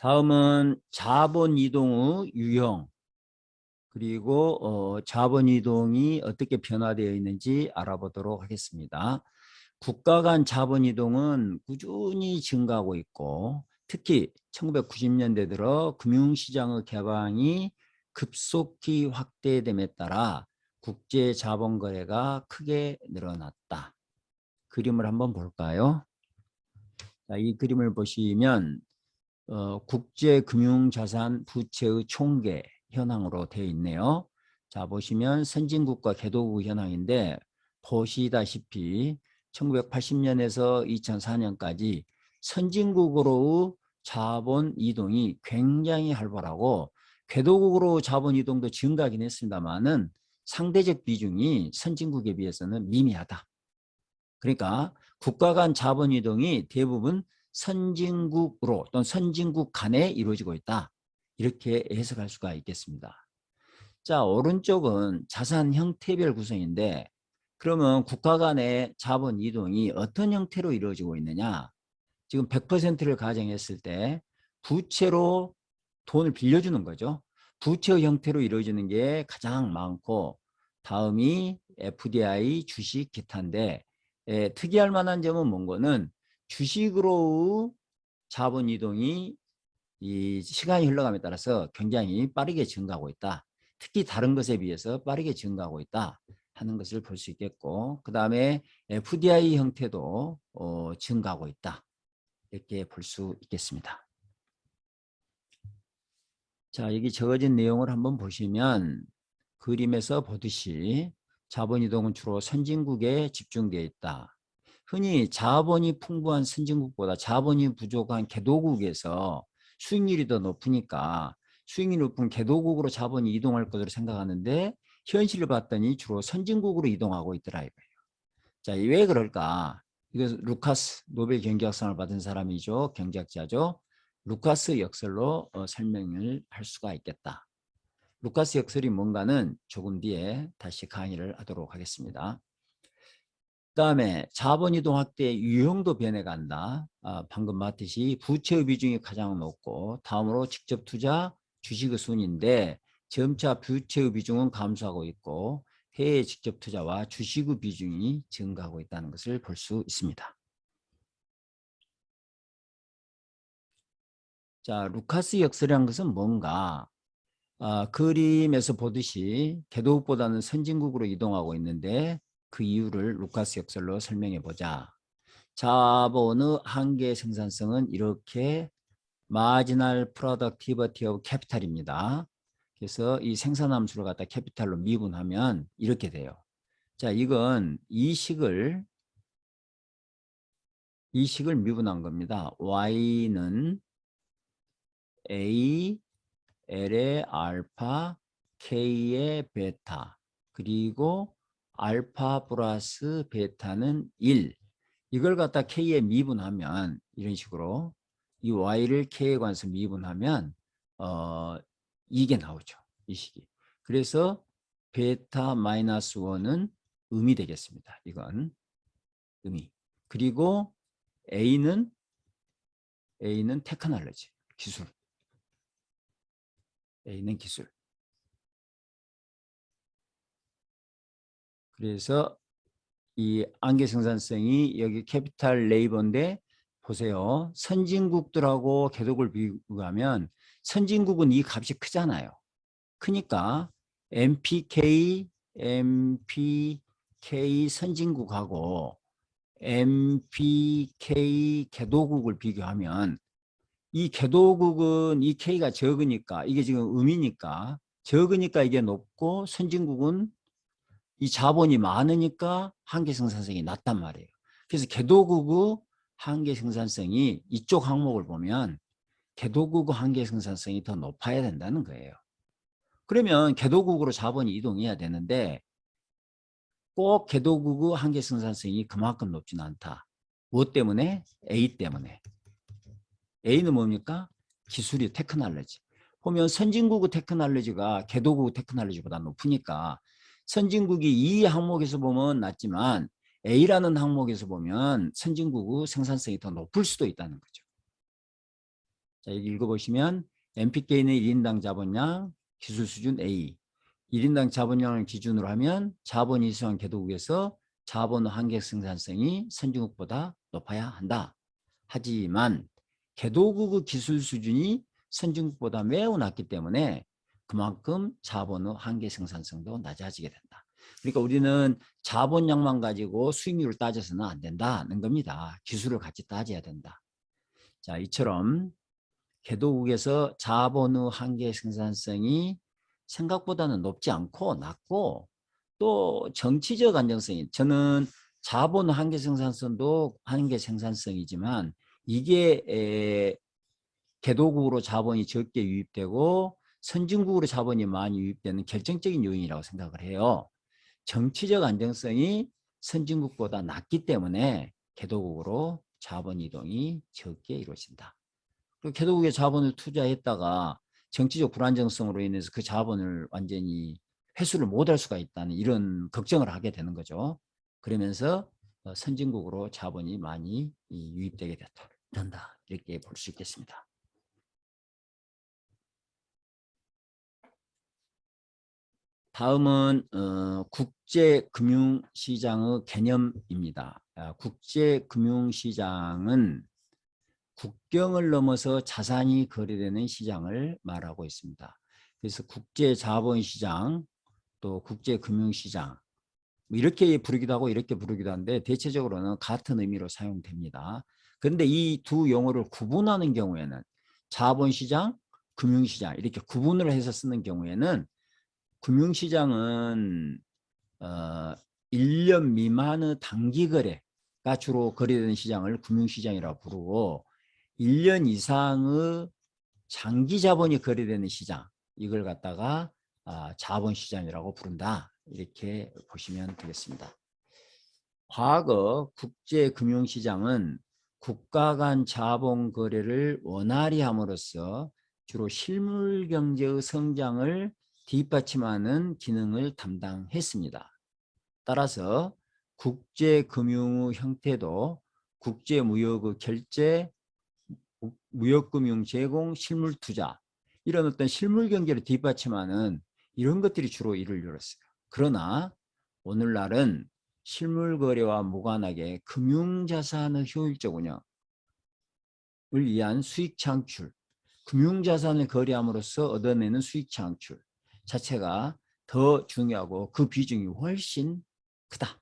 다음은 자본 이동의 유형, 그리고 자본 이동이 어떻게 변화되어 있는지 알아보도록 하겠습니다. 국가 간 자본 이동은 꾸준히 증가하고 있고, 특히 1990년대 들어 금융시장의 개방이 급속히 확대됨에 따라 국제 자본 거래가 크게 늘어났다. 그림을 한번 볼까요? 자, 이 그림을 보시면 국제금융자산 부채의 총계 현황으로 되어 있네요. 자, 보시면 선진국과 개도국 현황인데, 보시다시피 1980년에서 2004년까지 선진국으로의 자본 이동이 굉장히 활발하고, 개도국으로 자본 이동도 증가하긴 했습니다만은 상대적 비중이 선진국에 비해서는 미미하다. 그러니까 국가 간 자본 이동이 대부분 선진국으로 또는 선진국 간에 이루어지고 있다. 이렇게 해석할 수가 있겠습니다. 자, 오른쪽은 자산 형태별 구성인데, 그러면 국가 간의 자본 이동이 어떤 형태로 이루어지고 있느냐? 지금 100%를 가정했을 때 부채로 돈을 빌려주는 거죠. 부채의 형태로 이루어지는 게 가장 많고, 다음이 FDI, 주식, 기타인데, 특이할 만한 점은 뭔가는 주식으로 자본 이동이 이 시간이 흘러감에 따라서 굉장히 빠르게 증가하고 있다. 특히 다른 것에 비해서 빠르게 증가하고 있다 하는 것을 볼 수 있겠고, 그 다음에 FDI 형태도 증가하고 있다. 이렇게 볼 수 있겠습니다. 자, 여기 적어진 내용을 한번 보시면 그림에서 보듯이 자본이동은 주로 선진국에 집중되어 있다. 흔히 자본이 풍부한 선진국보다 자본이 부족한 개도국에서 수익률이 더 높으니까 수익률이 높은 개도국으로 자본이 이동할 것으로 생각하는데, 현실을 봤더니 주로 선진국으로 이동하고 있더라 이거예요. 자, 왜 그럴까? 이거 루카스 노벨 경제학상을 받은 사람이죠. 경제학자죠. 루카스 역설로 설명을 할 수가 있겠다. 루카스 역설이 뭔가는 조금 뒤에 다시 강의를 하도록 하겠습니다. 그 다음에 자본이동 확대 유형도 변해간다. 방금 봤듯이 부채의 비중이 가장 높고, 다음으로 직접 투자, 주식의 순인데 점차 부채의 비중은 감소하고 있고, 해외 직접 투자와 주식의 비중이 증가하고 있다는 것을 볼 수 있습니다. 자, 루카스 역설이라는 것은 뭔가? 그림에서 보듯이 개도국보다는 선진국으로 이동하고 있는데, 그 이유를 루카스 역설로 설명해 보자. 자본의 한계 생산성은 이렇게 마지널 프로덕티비티 오브 캐피탈입니다. 그래서 이 생산함수를 갖다 캐피탈로 미분하면 이렇게 돼요. 자, 이건 이 식을 미분한 겁니다. y는 a l의 알파 k의 베타, 그리고 알파 플러스 베타는 1. 이걸 갖다 k에 미분하면 이런 식으로 이 y를 k에 관해서 미분하면 이게 나오죠. 이 식이. 그래서 베타 마이너스 1은 음이 되겠습니다. 이건 음이. 그리고 a는 테크놀로지, 기술. a는 기술. 그래서 이 안개 생산성이 여기 캐피탈 레이버인데, 보세요. 선진국들하고 개독을 비교하면 선진국은 이 값이 크잖아요. 크니까 MPK 선진국하고 MPK 개도국을 비교하면, 이 개도국은 이 K가 적으니까, 이게 지금 음이니까 적으니까 이게 높고, 선진국은 이 자본이 많으니까 한계 생산성이 낮단 말이에요. 그래서 개도국의 한계 생산성이, 이쪽 항목을 보면 개도국의 한계 생산성이 더 높아야 된다는 거예요. 그러면 개도국으로 자본이 이동해야 되는데, 꼭 개도국의 한계 생산성이 그만큼 높지는 않다. 무엇 때문에? A 때문에. A는 뭡니까? 기술이, 테크놀로지. 보면 선진국의 테크놀로지가 개도국의 테크놀로지보다 높으니까, 선진국이 이 항목에서 보면 낮지만 A라는 항목에서 보면 선진국의 생산성이 더 높을 수도 있다는 거죠. 자, 여기 읽어보시면 NPK는 1인당 자본량 기술 수준 A. 1인당 자본량을 기준으로 하면 자본이 수한 개도국에서 자본 한계 생산성이 선진국보다 높아야 한다. 하지만 개도국의 기술 수준이 선진국보다 매우 낮기 때문에 그만큼 자본의 한계 생산성도 낮아지게 된다. 그러니까 우리는 자본량만 가지고 수익률을 따져서는 안 된다는 겁니다. 기술을 같이 따져야 된다. 자, 이처럼 개도국에서 자본의 한계 생산성이 생각보다는 높지 않고 낮고 또 정치적 안정성이, 저는 자본 한계 생산성도 한계 생산성이지만 이게 개도국으로 자본이 적게 유입되고 선진국으로 자본이 많이 유입되는 결정적인 요인이라고 생각을 해요. 정치적 안정성이 선진국보다 낮기 때문에 개도국으로 자본 이동이 적게 이루어진다. 그리고 개도국에 자본을 투자했다가 정치적 불안정성으로 인해서 그 자본을 완전히 회수를 못할 수가 있다는 이런 걱정을 하게 되는 거죠. 그러면서 선진국으로 자본이 많이 유입되게 된다. 이렇게 볼 수 있겠습니다. 다음은 국제금융시장의 개념입니다. 국제금융시장은 국경을 넘어서 자산이 거래되는 시장을 말하고 있습니다. 그래서 국제자본시장, 또 국제금융시장 이렇게 부르기도 하고 이렇게 부르기도 하는데 대체적으로는 같은 의미로 사용됩니다. 그런데 이 두 용어를 구분하는 경우에는 자본시장, 금융시장 이렇게 구분을 해서 쓰는 경우에는 금융시장은 1년 미만의 단기거래가 주로 거래되는 시장을 금융시장이라고 부르고 1년 이상의 장기 자본이 거래되는 시장, 이걸 갖다가 자본시장이라고 부른다. 이렇게 보시면 되겠습니다. 과거 국제금융시장은 국가 간 자본 거래를 원활히 함으로써 주로 실물 경제의 성장을 뒷받침하는 기능을 담당했습니다. 따라서 국제금융의 형태도 국제무역의 결제, 무역금융 제공, 실물투자 이런 어떤 실물 경제를 뒷받침하는 이런 것들이 주로 일을 이뤘어요. 그러나 오늘날은 실물 거래와 무관하게 금융자산의 효율적 운영을 위한 수익 창출, 금융자산을 거래함으로써 얻어내는 수익 창출 자체가 더 중요하고 그 비중이 훨씬 크다.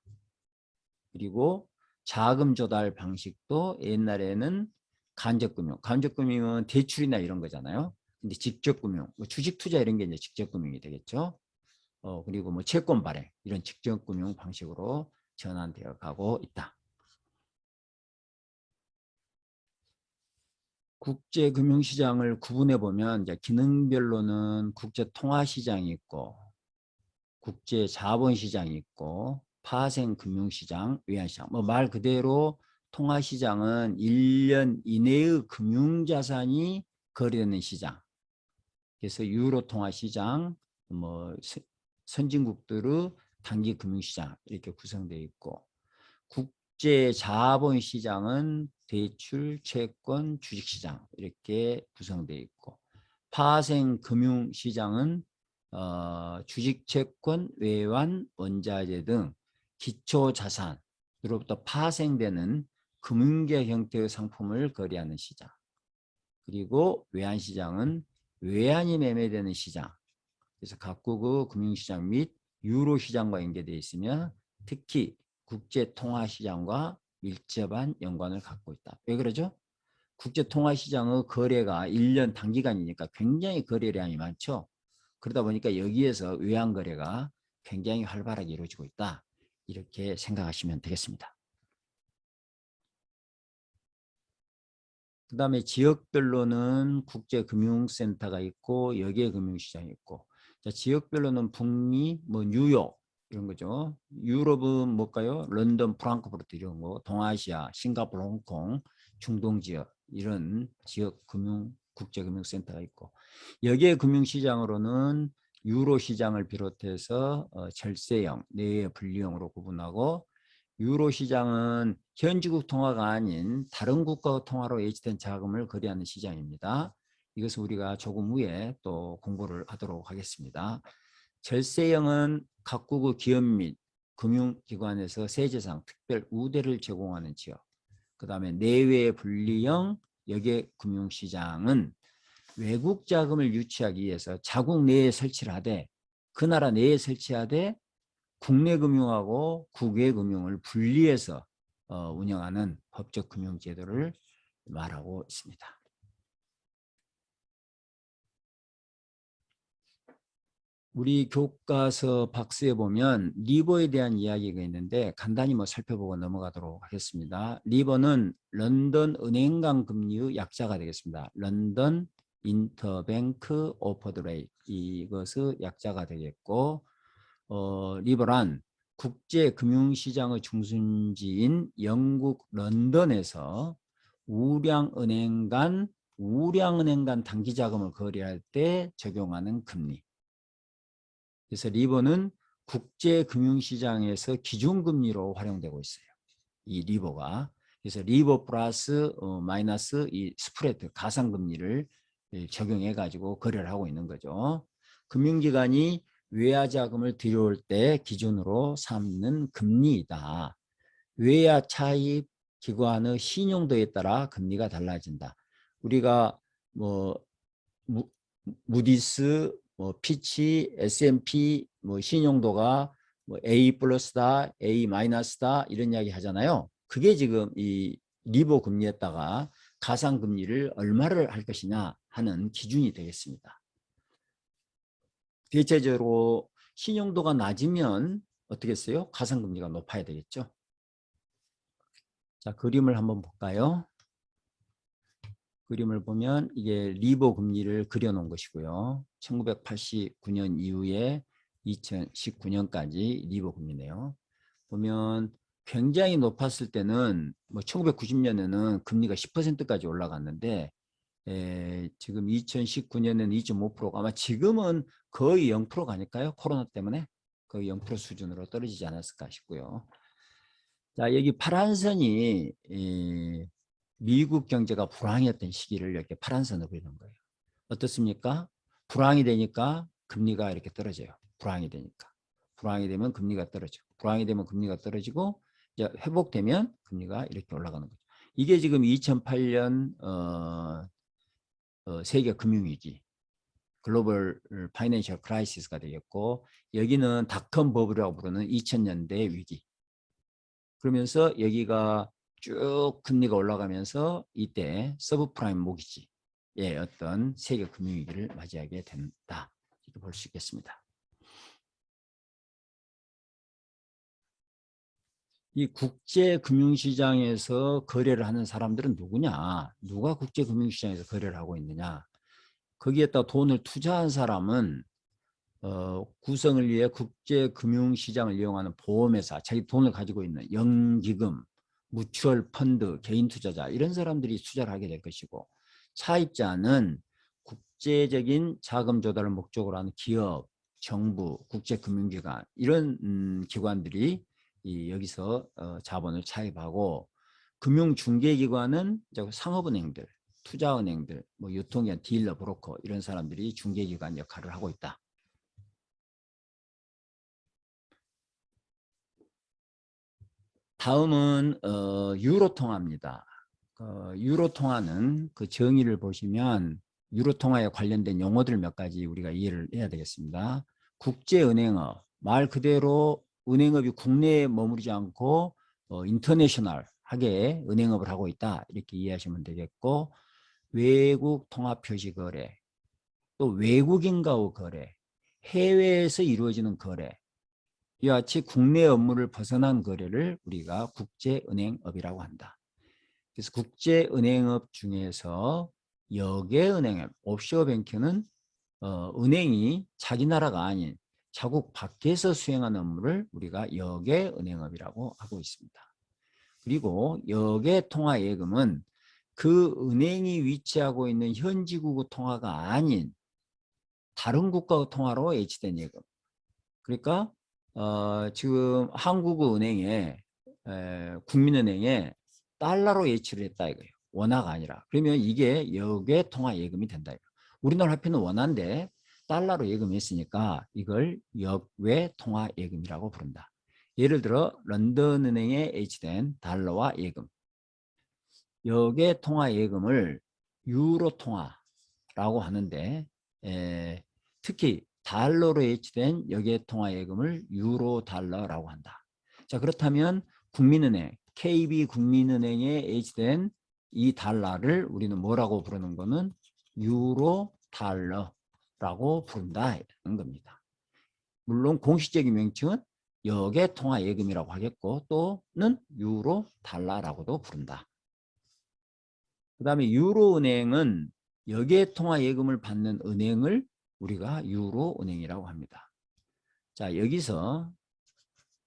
그리고 자금 조달 방식도 옛날에는 간접금융, 간접금융은 대출이나 이런 거잖아요. 근데 직접금융, 뭐 주식투자 이런 게 이제 직접금융이 되겠죠. 그리고 뭐 채권 발행 이런 직접금융 방식으로 전환되어 가고 있다. 국제금융시장을 구분해 보면 이제 기능별로는 국제통화시장이 있고 국제자본시장이 있고 파생금융시장, 외환시장. 뭐 말 그대로 통화시장은 1년 이내의 금융자산이 거래되는 시장. 그래서 유로 통화시장, 뭐 선진국들의 단기 금융시장 이렇게 구성되어 있고 국제자본시장은 대출, 채권, 주식시장 이렇게 구성되어 있고 파생금융시장은 주식, 채권, 외환, 원자재 등 기초자산으로부터 파생되는 금융계 형태의 상품을 거래하는 시장. 그리고 외환시장은 외환이 매매되는 시장. 그래서 각국의 금융시장 및 유로시장과 연계되어 있으며 특히 국제통화시장과 밀접한 연관을 갖고 있다. 왜 그러죠? 국제통화시장의 거래가 1년 단기간이니까 굉장히 거래량이 많죠. 그러다 보니까 여기에서 외환거래가 굉장히 활발하게 이루어지고 있다. 이렇게 생각하시면 되겠습니다. 그 다음에 지역별로는 국제금융센터가 있고 여객금융시장이 있고 자, 지역별로는 북미, 뭐 뉴욕 이런 거죠. 유럽은 뭘까요? 런던, 프랑크푸르트 이런 거, 동아시아, 싱가포르, 홍콩, 중동 지역 이런 지역 금융 국제금융센터가 있고 여객금융시장으로는 유로 시장을 비롯해서 절세형, 내외 분리형으로 구분하고 유로 시장은 현지국 통화가 아닌 다른 국가 통화로 예치된 자금을 거래하는 시장입니다. 이것을 우리가 조금 후에 또 공부를 하도록 하겠습니다. 절세형은 각국의 기업 및 금융기관에서 세제상 특별 우대를 제공하는 지역. 그 다음에 내외 분리형 여객금융시장은 외국 자금을 유치하기 위해서 자국 내에 설치를 하되 그 나라 내에 설치하되 국내 금융하고 국외 금융을 분리해서 운영하는 법적 금융 제도를 말하고 있습니다. 우리 교과서 박스에 보면 리버에 대한 이야기가 있는데 간단히 살펴보고 넘어가도록 하겠습니다. 리버는 런던 은행간 금리의 약자가 되겠습니다. 런던 인터뱅크 오퍼드 레이트, 이것의 약자가 되겠고, 리버란 국제금융시장의 중심지인 영국 런던에서 우량은행 간 단기자금을 거래할 때 적용하는 금리. 그래서 리버는 국제금융시장에서 기준금리로 활용되고 있어요. 이 리버가. 그래서 리버 플러스 마이너스 이 스프레드 가상금리를 적용해 가지고 거래를 하고 있는 거죠. 금융기관이 외화자금을 들여올 때 기준으로 삼는 금리이다. 외화 차입 기관의 신용도에 따라 금리가 달라진다. 우리가 무디스, 피치, S&P 신용도가 A 플러스다, A 마이너스다 이런 이야기 하잖아요. 그게 지금 이 리버 금리에다가 가상 금리를 얼마를 할 것이냐 하는 기준이 되겠습니다. 대체적으로 신용도가 낮으면 어떻게 했어요? 가상 금리가 높아야 되겠죠. 자, 그림을 한번 볼까요? 그림을 보면 이게 리버 금리를 그려놓은 것이고요. 1989년 이후에 2019년까지 리버 금리네요. 보면 굉장히 높았을 때는 1990년에는 금리가 10%까지 올라갔는데 지금 2019년에는 2.5%가 아마 지금은 거의 0%가 아닐까요? 코로나 때문에 거의 0% 수준으로 떨어지지 않았을까 싶고요. 자, 여기 파란 선이 미국 경제가 불황이었던 시기를 이렇게 파란 선으로 그리는 거예요. 어떻습니까? 불황이 되니까 금리가 이렇게 떨어져요. 불황이 되니까. 불황이 되면 금리가 떨어져. 불황이 되면 금리가 떨어지고 이제 회복되면 금리가 이렇게 올라가는 거죠. 이게 지금 2008년 세계 금융위기, 글로벌 파이낸셜 크라이시스가 되겠고, 여기는 닷컴 버블이라고 부르는 2000년대 위기. 그러면서 여기가 쭉 금리가 올라가면서 이때 서브프라임 모기지의 어떤 세계 금융위기를 맞이하게 된다. 이렇게 볼 수 있겠습니다. 이 국제금융시장에서 거래를 하는 사람들은 누구냐? 누가 국제금융시장에서 거래를 하고 있느냐? 거기에다 돈을 투자한 사람은 구성을 위해 국제금융시장을 이용하는 보험회사, 자기 돈을 가지고 있는 연기금, 뮤추얼 펀드, 개인 투자자 이런 사람들이 투자를 하게 될 것이고, 차입자는 국제적인 자금 조달을 목적으로 하는 기업, 정부, 국제금융기관 이런 기관들이 여기서 자본을 차입하고, 금융중개기관은 상업은행들, 투자은행들, 유통기관, 딜러, 브로커 이런 사람들이 중개기관 역할을 하고 있다. 다음은 유로 통화입니다. 유로 통화는 그 정의를 보시면 유로 통화에 관련된 용어들 몇 가지 우리가 이해를 해야 되겠습니다. 국제은행업, 말 그대로 은행업이 국내에 머무르지 않고 인터내셔널하게 은행업을 하고 있다 이렇게 이해하시면 되겠고, 외국 통화 표시 거래, 또 외국인과의 거래, 해외에서 이루어지는 거래, 이와 같이 국내 업무를 벗어난 거래를 우리가 국제은행업이라고 한다. 그래서 국제은행업 중에서 역외은행업, 옵쇼어 뱅킹은 은행이 자기 나라가 아닌 자국 밖에서 수행하는 업무를 우리가 역외은행업이라고 하고 있습니다. 그리고 역외통화예금은 그 은행이 위치하고 있는 현지국의 통화가 아닌 다른 국가의 통화로 예치된 예금. 그러니까 지금 한국은행에 국민은행에 달러로 예치를 했다 이거예요. 원화가 아니라. 그러면 이게 역외 통화 예금이 된다 이거예요. 우리나라 화폐는 원화인데 달러로 예금했으니까 이걸 역외 통화 예금이라고 부른다. 예를 들어 런던은행에 H된 달러화 예금. 역외 통화 예금을 유로 통화라고 하는데 특히 달러로 H된 역외 통화 예금을 유로 달러라고 한다. 자, 그렇다면 국민은행, KB국민은행에 H된 이 달러를 우리는 뭐라고 부르는 거는 유로 달러라고 부른다는 겁니다. 물론 공식적인 명칭은 역외 통화 예금이라고 하겠고 또는 유로 달러라고도 부른다. 그 다음에 유로은행은 역외 통화 예금을 받는 은행을 우리가 유로은행이라고 합니다. 자, 여기서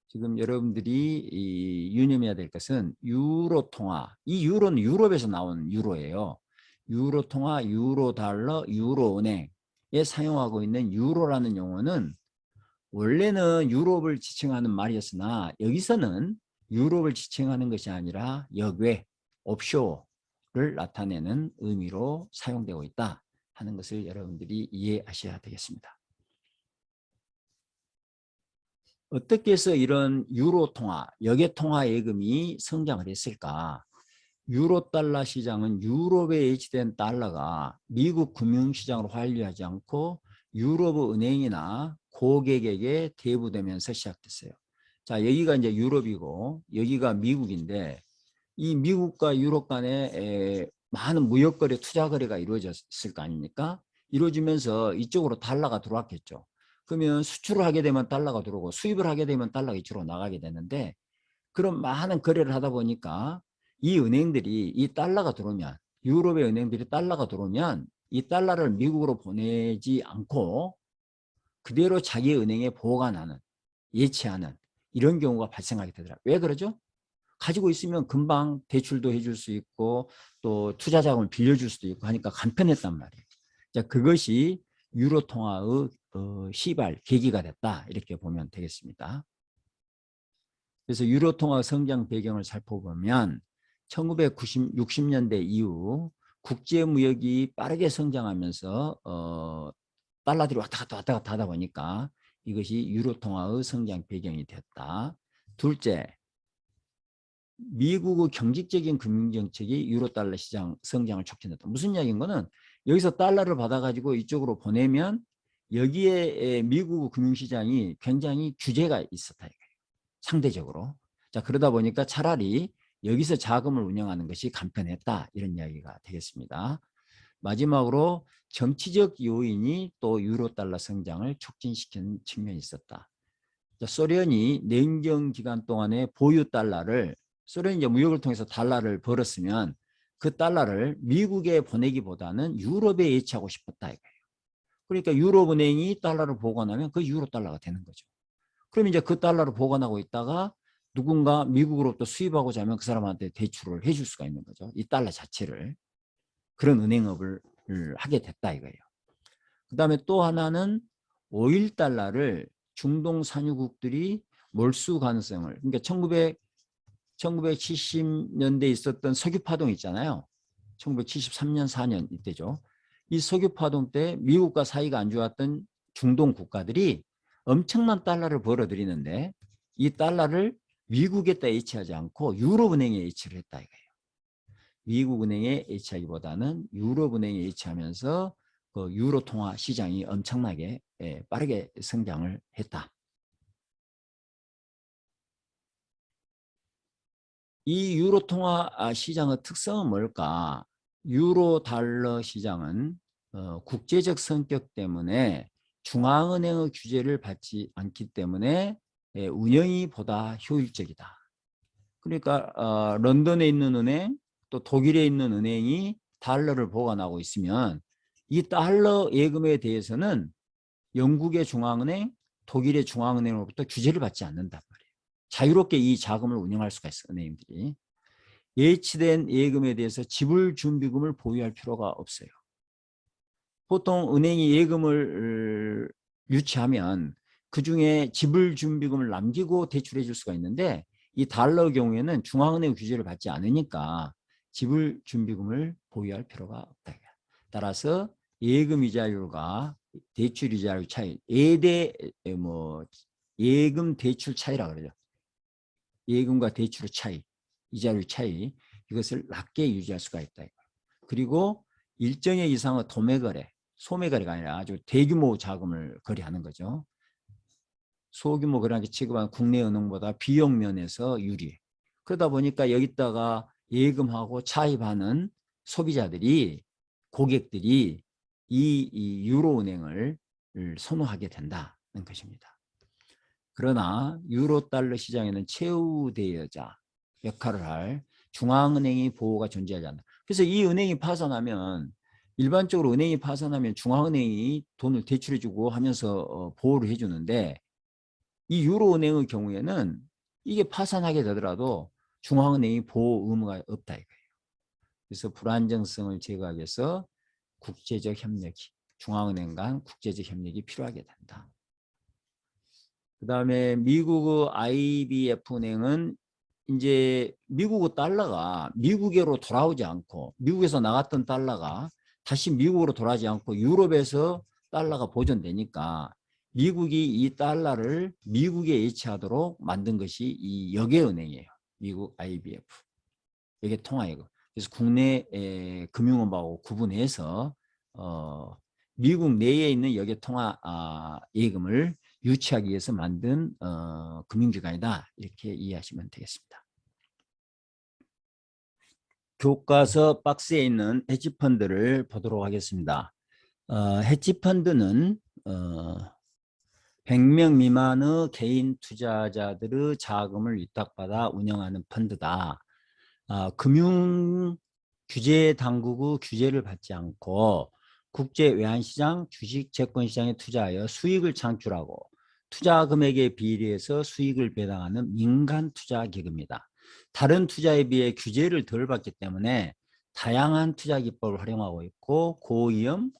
지금 여러분들이 유념해야 될 것은 유로 통화. 이 유로는 유럽에서 나온 유로예요. 유로 통화, 유로 달러, 유로은행에 사용하고 있는 유로라는 용어는 원래는 유럽을 지칭하는 말이었으나 여기서는 유럽을 지칭하는 것이 아니라 역외, 옵쇼를 나타내는 의미로 사용되고 있다 하는 것을 여러분들이 이해하셔야 되겠습니다. 어떻게 해서 이런 유로 통화, 역외 통화 예금이 성장을 했을까? 유로 달러 시장은 유럽에 예치된 달러가 미국 금융시장으로 환류하지 않고 유럽 은행이나 고객에게 대부되면서 시작됐어요. 자, 여기가 이제 유럽이고 여기가 미국인데 이 미국과 유럽 간에 많은 무역거래, 투자거래가 이루어졌을 거 아닙니까? 이루어지면서 이쪽으로 달러가 들어왔겠죠. 그러면 수출을 하게 되면 달러가 들어오고 수입을 하게 되면 달러가 이쪽으로 나가게 되는데 그런 많은 거래를 하다 보니까 이 은행들이 이 달러가 들어오면 유럽의 은행들이 달러가 들어오면 이 달러를 미국으로 보내지 않고 그대로 자기 은행에 보관하는 예치하는 이런 경우가 발생하게 되더라고요. 왜 그러죠? 가지고 있으면 금방 대출도 해줄 수 있고 또 투자 자금을 빌려줄 수도 있고 하니까 간편했단 말이에요. 자, 그것이 유로 통화의 시발 계기가 됐다 이렇게 보면 되겠습니다. 그래서 유로 통화 성장 배경을 살펴보면 1960년대 이후 국제 무역이 빠르게 성장하면서 달러들이 왔다 갔다 하다 보니까 이것이 유로 통화의 성장 배경이 됐다. 둘째, 미국의 경직적인 금융정책이 유로달러 시장 성장을 촉진했다. 무슨 이야기인 거는 여기서 달러를 받아가지고 이쪽으로 보내면 여기에 미국 금융시장이 굉장히 규제가 있었다. 상대적으로. 자, 그러다 보니까 차라리 여기서 자금을 운영하는 것이 간편했다. 이런 이야기가 되겠습니다. 마지막으로 정치적 요인이 또 유로달러 성장을 촉진시킨 측면이 있었다. 자, 소련이 냉전 기간 동안에 보유 달러를 소련이 이제 무역을 통해서 달러를 벌었으면 그 달러를 미국에 보내기보다는 유럽에 예치하고 싶었다 이거예요. 그러니까 유럽은행이 달러를 보관하면 그 유로 달러가 되는 거죠. 그럼 이제 그 달러를 보관하고 있다가 누군가 미국으로부터 수입하고자 하면 그 사람한테 대출을 해줄 수가 있는 거죠. 이 달러 자체를. 그런 은행업을 하게 됐다 이거예요. 그 다음에 또 하나는 오일 달러를 중동 산유국들이 몰수 가능성을 그러니까 1970년대에 있었던 석유 파동 있잖아요. 1973년 4년 이때죠. 이 석유 파동 때 미국과 사이가 안 좋았던 중동 국가들이 엄청난 달러를 벌어들이는데 이 달러를 미국에다 예치하지 않고 유럽은행에 예치를 했다 이거예요. 미국은행에 예치하기보다는 유럽은행에 예치하면서 그 유로 통화 시장이 엄청나게 빠르게 성장을 했다. 이 유로 통화 시장의 특성은 뭘까? 유로 달러 시장은 국제적 성격 때문에 중앙은행의 규제를 받지 않기 때문에 운영이 보다 효율적이다. 그러니까 런던에 있는 은행 또 독일에 있는 은행이 달러를 보관하고 있으면 이 달러 예금에 대해서는 영국의 중앙은행, 독일의 중앙은행으로부터 규제를 받지 않는단 말이에요. 자유롭게 이 자금을 운영할 수가 있어요. 은행들이. 예치된 예금에 대해서 지불 준비금을 보유할 필요가 없어요. 보통 은행이 예금을 유치하면 그중에 지불 준비금을 남기고 대출해 줄 수가 있는데 이 달러 경우에는 중앙은행 규제를 받지 않으니까 지불 준비금을 보유할 필요가 없다. 따라서 예금 이자율과 대출 이자율 차이, 예금 대출 차이라 그러죠. 예금과 대출의 차이, 이자율 차이, 이것을 낮게 유지할 수가 있다. 그리고 일정액 이상의 도매거래, 소매거래가 아니라 아주 대규모 자금을 거래하는 거죠. 소규모 거래하기 취급한 국내 은행보다 비용 면에서 유리해. 그러다 보니까 여기다가 예금하고 차입하는 소비자들이, 고객들이 이 유로은행을 선호하게 된다는 것입니다. 그러나 유로달러 시장에는 최우대여자 역할을 할 중앙은행의 보호가 존재하지 않는다. 그래서 이 은행이 파산하면, 일반적으로 은행이 파산하면 중앙은행이 돈을 대출해주고 하면서 보호를 해주는데, 이 유로은행의 경우에는 이게 파산하게 되더라도 중앙은행이 보호 의무가 없다 이거예요. 그래서 불안정성을 제거하기 위해서 국제적 협력이, 중앙은행 간 국제적 협력이 필요하게 된다. 그 다음에 미국의 IBF 은행은 이제 미국의 달러가 미국으로 돌아오지 않고, 미국에서 나갔던 달러가 다시 미국으로 돌아오지 않고 유럽에서 달러가 보존되니까 미국이 이 달러를 미국에 예치하도록 만든 것이 이 여객은행이에요. 미국 IBF. 여객통화예금. 그래서 국내 금융업하고 구분해서 미국 내에 있는 여객통화 예금을 유치하기 위해서 만든 금융기관이다. 이렇게 이해하시면 되겠습니다. 교과서 박스에 있는 헤지펀드를 보도록 하겠습니다. 헤지펀드는 100명 미만의 개인 투자자들의 자금을 위탁받아 운영하는 펀드다. 금융 규제 당국의 규제를 받지 않고 국제 외환시장, 주식, 채권시장에 투자하여 수익을 창출하고 투자 금액에 비례해서 수익을 배당하는 민간 투자 기금이다. 다른 투자에 비해 규제를 덜 받기 때문에 다양한 투자 기법을 활용하고 있고 고위험,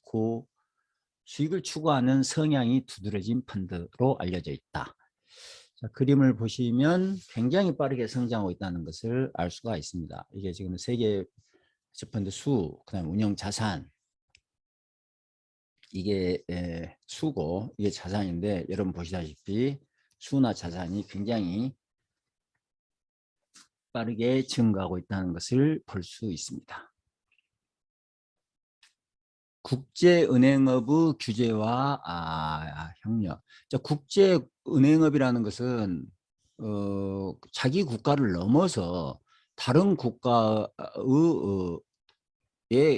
고수익을 추구하는 성향이 두드러진 펀드로 알려져 있다. 자, 그림을 보시면 굉장히 빠르게 성장하고 있다는 것을 알 수가 있습니다. 이게 지금 세계 펀드 수, 그다음 운영 자산, 이게 수고, 이게 자산인데 여러분 보시다시피 수나 자산이 굉장히 빠르게 증가하고 있다는 것을 볼 수 있습니다. 국제은행업의 규제와 협력. 국제은행업이라는 것은 자기 국가를 넘어서 다른 국가의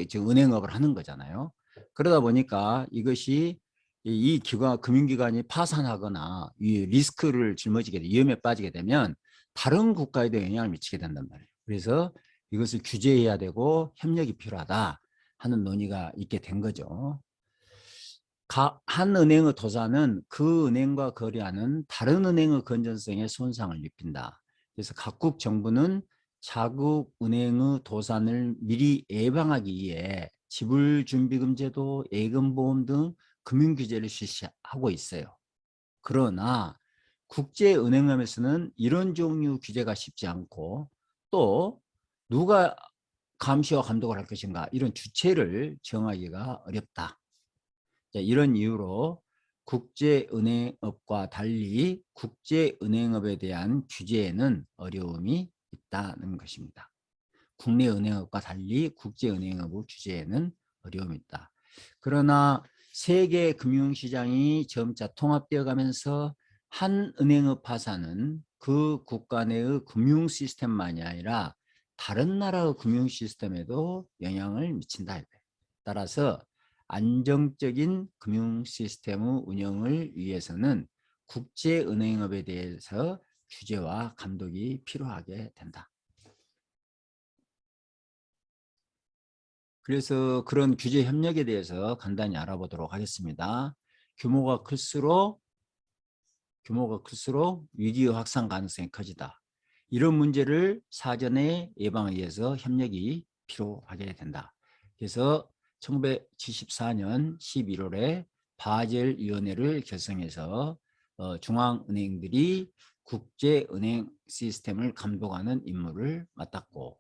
지금 은행업을 하는 거잖아요. 그러다 보니까 이것이 이 기관, 금융기관이 파산하거나 이 리스크를 짊어지게 돼, 위험에 빠지게 되면 다른 국가에도 영향을 미치게 된단 말이에요. 그래서 이것을 규제해야 되고 협력이 필요하다 하는 논의가 있게 된 거죠. 한 은행의 도산은 그 은행과 거래하는 다른 은행의 건전성에 손상을 입힌다. 그래서 각국 정부는 자국 은행의 도산을 미리 예방하기 위해 지불준비금 제도, 예금보험 등 금융규제를 실시하고 있어요. 그러나 국제은행업에서는 이런 종류 규제가 쉽지 않고, 또 누가 감시와 감독을 할 것인가, 이런 주체를 정하기가 어렵다. 이런 이유로 국제은행업과 달리 국제은행업에 대한 규제에는 어려움이 있다는 것입니다. 국내 은행업과 달리 국제은행업의 규제에는 어려움이 있다. 그러나 세계 금융시장이 점차 통합되어 가면서 한 은행의 파산은 그 국가 내의 금융 시스템만이 아니라 다른 나라의 금융 시스템에도 영향을 미친다. 따라서 안정적인 금융 시스템의 운영을 위해서는 국제은행업에 대해서 규제와 감독이 필요하게 된다. 그래서 그런 규제 협력에 대해서 간단히 알아보도록 하겠습니다. 규모가 클수록 위기의 확산 가능성이 커지다. 이런 문제를 사전에 예방하기 위해서 협력이 필요하게 된다. 그래서 1974년 11월에 바젤위원회를 결성해서 중앙은행들이 국제은행 시스템을 감독하는 임무를 맡았고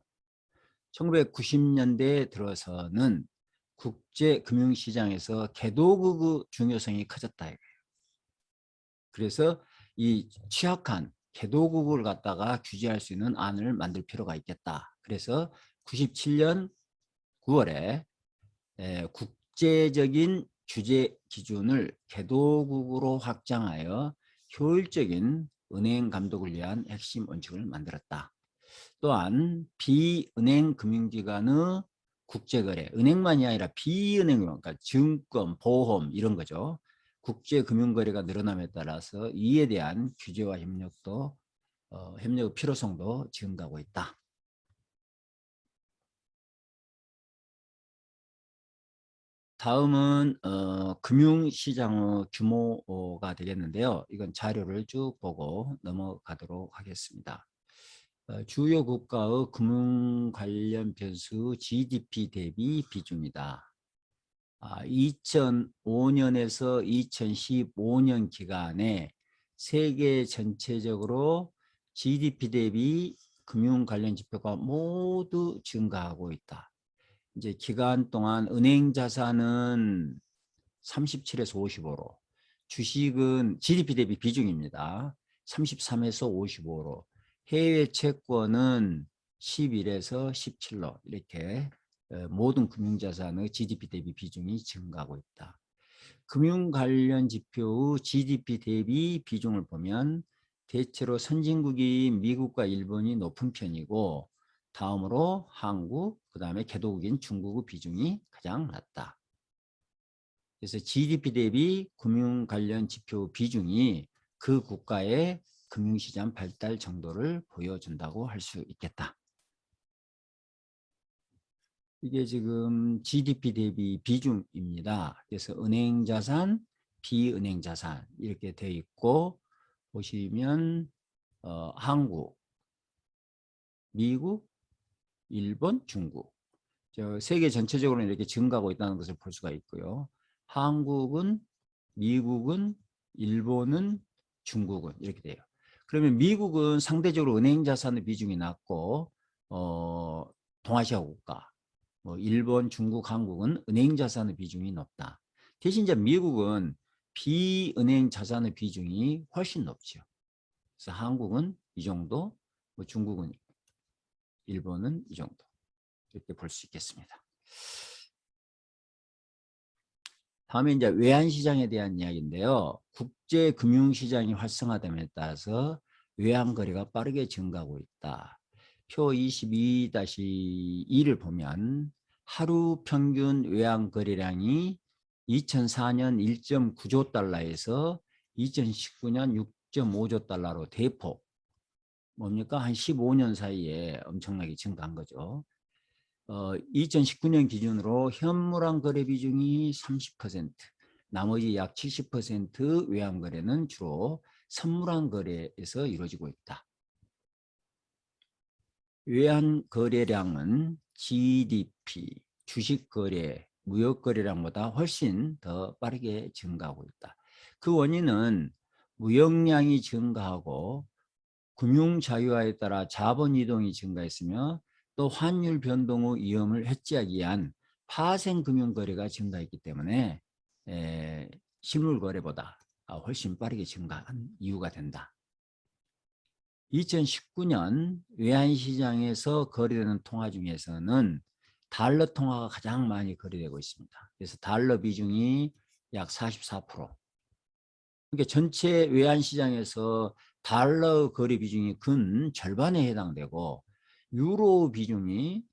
1990년대에 들어서는 국제금융시장에서 개도국의 중요성이 커졌다 이거예요. 그래서 이 취약한 개도국을 갖다가 규제할 수 있는 안을 만들 필요가 있겠다. 그래서 97년 9월에 국제적인 규제 기준을 개도국으로 확장하여 효율적인 은행 감독을 위한 핵심 원칙을 만들었다. 또한 비은행 금융기관의 국제거래, 은행만이 아니라 비은행, 그러니까 증권, 보험 이런 거죠. 국제금융거래가 늘어남에 따라서 이에 대한 규제와 협력도 협력의 필요성도 증가하고 있다. 다음은 금융시장의 규모가 되겠는데요. 이건 자료를 쭉 보고 넘어가도록 하겠습니다. 주요 국가의 금융 관련 변수 GDP 대비 비중이다. 2005년에서 2015년 기간에 세계 전체적으로 GDP 대비 금융 관련 지표가 모두 증가하고 있다. 이제 기간 동안 은행 자산은 37에서 55로, 주식은 GDP 대비 비중입니다. 33에서 55로, 해외 채권은 11에서 17로 이렇게 모든 금융자산의 GDP 대비 비중이 증가하고 있다. 금융 관련 지표의 GDP 대비 비중을 보면 대체로 선진국인 미국과 일본이 높은 편이고 다음으로 한국, 그 다음에 개도국인 중국의 비중이 가장 낮다. 그래서 GDP 대비 금융 관련 지표 비중이 그 국가의 금융시장 발달 정도를 보여준다고 할 수 있겠다. 이게 지금 GDP 대비 비중입니다. 그래서 은행 자산, 비은행 자산 이렇게 되어 있고 보시면 한국, 미국, 일본, 중국 세계 전체적으로 이렇게 증가하고 있다는 것을 볼 수가 있고요. 한국은, 미국은, 일본은, 중국은 이렇게 돼요. 그러면 미국은 상대적으로 은행 자산의 비중이 낮고 동아시아 국가, 일본, 중국, 한국은 은행 자산의 비중이 높다. 대신 이제 미국은 비은행 자산의 비중이 훨씬 높죠. 그래서 한국은 이 정도, 중국은, 일본은 이 정도 이렇게 볼 수 있겠습니다. 다음에 이제 외환시장에 대한 이야기인데요. 국제금융시장이 활성화됨에 따라서 외환거래가 빠르게 증가하고 있다. 표 22-2를 보면 하루 평균 외환거래량이 2004년 1.9조 달러에서 2019년 6.5조 달러로 대폭 뭡니까? 한 15년 사이에 엄청나게 증가한 거죠. 2019년 기준으로 현물환 거래 비중이 30%, 나머지 약 70% 외환 거래는 주로 선물환 거래에서 이루어지고 있다. 외환 거래량은 GDP, 주식 거래, 무역 거래량보다 훨씬 더 빠르게 증가하고 있다. 그 원인은 무역량이 증가하고 금융 자유화에 따라 자본 이동이 증가했으며 또 환율 변동의 위험을 해지하기 위한 파생 금융 거래가 증가했기 때문에 실물 거래보다 훨씬 빠르게 증가한 이유가 된다. 2019년 외환시장에서 거래되는 통화 중에서는 달러 통화가 가장 많이 거래되고 있습니다. 그래서 달러 비중이 약 44%. 그러니까 전체 외환시장에서 달러 거래 비중이 근 절반에 해당되고 유로 비중이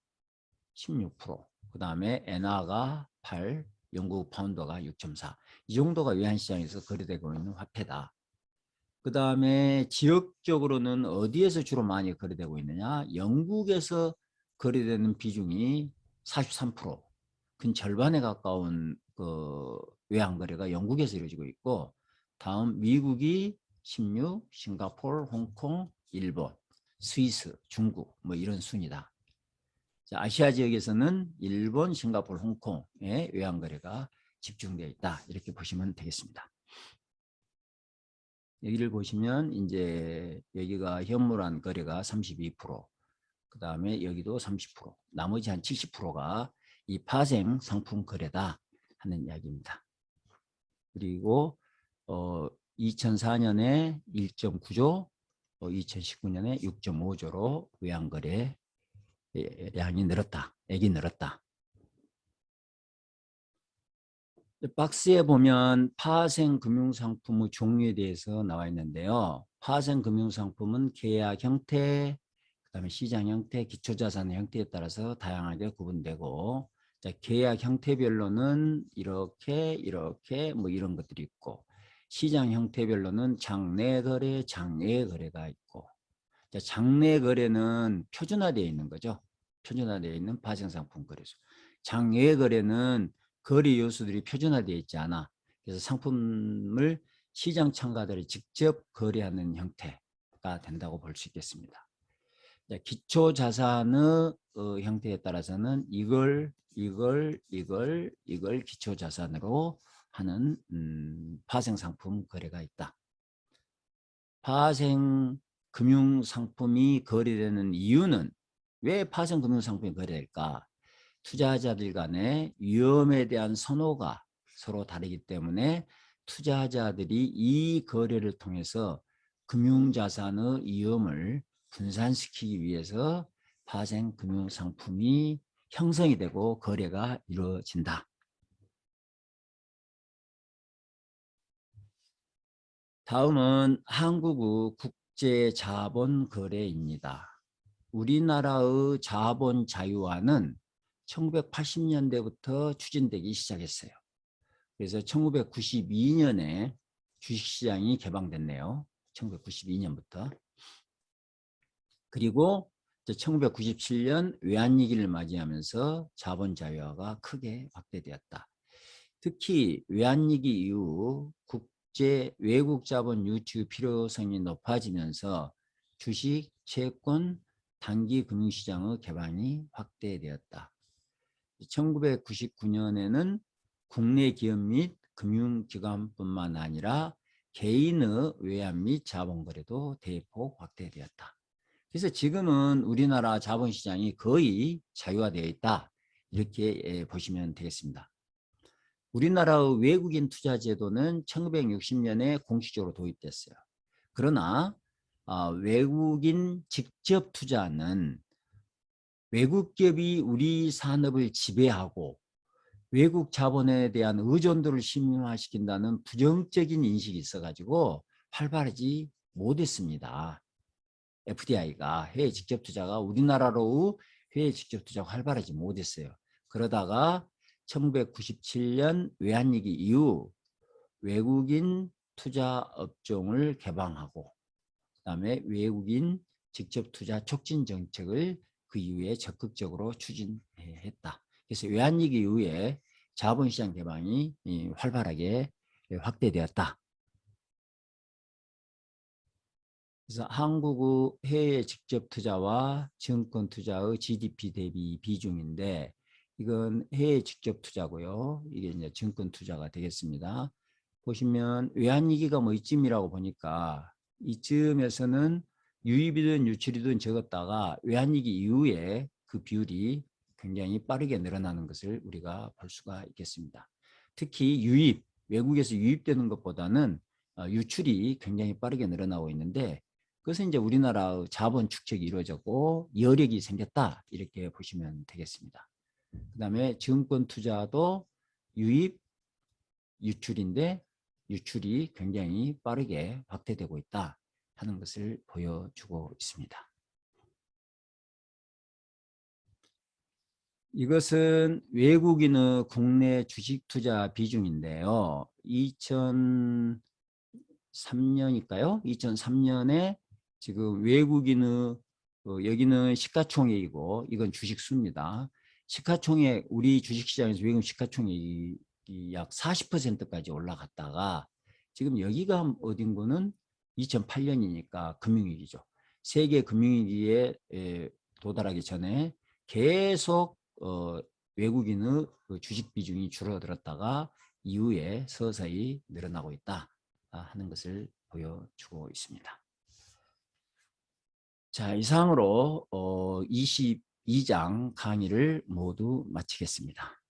16%, 그 다음에 엔화가 8, 영국 파운드가 6.4. 이 정도가 외환시장에서 거래되고 있는 화폐다. 그 다음에 지역적으로는 어디에서 주로 많이 거래되고 있느냐? 영국에서 거래되는 비중이 43%, 근 절반에 가까운 그 외환거래가 영국에서 이루어지고 있고 다음 미국이 16, 싱가포르, 홍콩, 일본, 스위스, 중국 뭐 이런 순이다. 자, 아시아 지역에서는 일본, 싱가포르, 홍콩의 외환거래가 집중되어 있다. 이렇게 보시면 되겠습니다. 여기를 보시면 이제 여기가 현물환 거래가 32%, 그 다음에 여기도 30%, 나머지 한 70%가 이 파생 상품 거래다 하는 이야기입니다. 그리고 2004년에 1.9조, 2019년에 6.5조로 외환거래 양이 늘었다, 액이 늘었다. 박스에 보면 파생 금융상품의 종류에 대해서 나와 있는데요. 파생 금융상품은 계약 형태, 그다음에 시장 형태, 기초자산 형태에 따라서 다양하게 구분되고, 자, 계약 형태별로는 이렇게 뭐 이런 것들이 있고, 시장 형태별로는 장내 거래, 장외 거래가 있고, 자, 장내 거래는 표준화되어 있는 거죠. 표준화되어 있는 파생상품 거래소. 장외 거래는 거래 요소들이 표준화되어 있지 않아. 그래서 상품을 시장 참가자들이 직접 거래하는 형태가 된다고 볼 수 있겠습니다. 기초 자산의 형태에 따라서는 이걸 기초 자산으로 하는 파생 상품 거래가 있다. 파생 금융 상품이 거래되는 이유는, 왜 파생 금융 상품이 거래될까? 투자자들 간의 위험에 대한 선호가 서로 다르기 때문에 투자자들이 이 거래를 통해서 금융자산의 위험을 분산시키기 위해서 파생 금융상품이 형성이 되고 거래가 이루어진다. 다음은 한국의 국제자본거래입니다. 우리나라의 자본 자유화는 1980년대부터 추진되기 시작했어요. 그래서 1992년에 주식시장이 개방됐네요. 1992년부터. 그리고 1997년 외환위기를 맞이하면서 자본 자유화가 크게 확대되었다. 특히 외환위기 이후 국제 외국 자본 유치 필요성이 높아지면서 주식, 채권, 단기 금융시장의 개방이 확대되었다. 1999년에는 국내 기업 및 금융기관뿐만 아니라 개인의 외환 및 자본거래도 대폭 확대되었다. 그래서 지금은 우리나라 자본시장이 거의 자유화되어 있다, 이렇게 보시면 되겠습니다. 우리나라의 외국인 투자 제도는 1960년에 공식적으로 도입됐어요. 그러나 외국인 직접 투자는 외국 기업이 우리 산업을 지배하고 외국 자본에 대한 의존도를 심화시킨다는 부정적인 인식이 있어가지고 활발하지 못했습니다. FDI가, 해외 직접 투자가 우리나라로 해외 직접 투자가 활발하지 못했어요. 그러다가 1997년 외환위기 이후 외국인 투자 업종을 개방하고, 그다음에 외국인 직접 투자 촉진 정책을 그 이후에 적극적으로 추진했다. 그래서 외환위기 이후에 자본시장 개방이 활발하게 확대되었다. 그래서 한국의 해외 직접 투자와 증권 투자의 GDP 대비 비중인데, 이건 해외 직접 투자고요. 이게 이제 증권 투자가 되겠습니다. 보시면 외환위기가 뭐 이쯤이라고 보니까 이쯤에서는 유입이든 유출이든 적었다가 외환위기 이후에 그 비율이 굉장히 빠르게 늘어나는 것을 우리가 볼 수가 있겠습니다. 특히 유입, 외국에서 유입되는 것보다는 유출이 굉장히 빠르게 늘어나고 있는데, 그것은 이제 우리나라의 자본 축적이 이루어졌고 여력이 생겼다, 이렇게 보시면 되겠습니다. 그 다음에 증권 투자도 유입, 유출인데 유출이 굉장히 빠르게 확대되고 있다 하는 것을 보여주고 있습니다. 이것은 외국인의 국내 주식 투자 비중인데요. 2003년일까요? 2003년에 지금 외국인의 여기는 시가총액이고 이건 주식수입니다. 시가총액, 우리 주식시장에서 외국 시가총액이 약 40%까지 올라갔다가 지금 여기가 어딘 거는 2008년이니까 금융위기죠. 세계 금융위기에 도달하기 전에 계속 외국인의 주식 비중이 줄어들었다가 이후에 서서히 늘어나고 있다 하는 것을 보여주고 있습니다. 자, 이상으로 22장 강의를 모두 마치겠습니다.